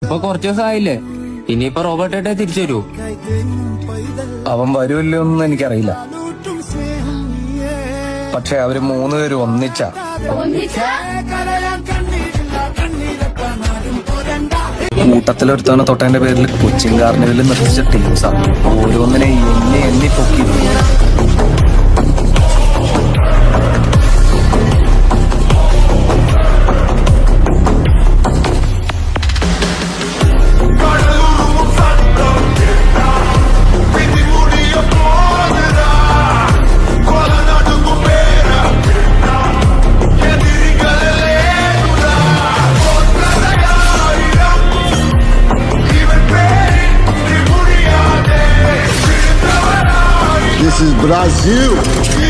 ഇപ്പൊ കുറച്ചു ദിവസം ആയില്ലേ, ഇനിയിപ്പൊ റോബർട്ടേട്ടെ തിരിച്ചു വരൂ. അവൻ വരുമല്ലോ ഒന്നും എനിക്കറിയില്ല, പക്ഷെ അവര് മൂന്നുപേരും ഒന്നിച്ച കൂട്ടത്തിലൊരുത്തവനെ തൊട്ടതിന്റെ പേരിൽ കൊച്ചിൻ കാർണിവലിൽ നിർത്തിച്ച ടീംസാ. ഓരോന്നിനെ എണ്ണി പൊക്കി. This is Brazil.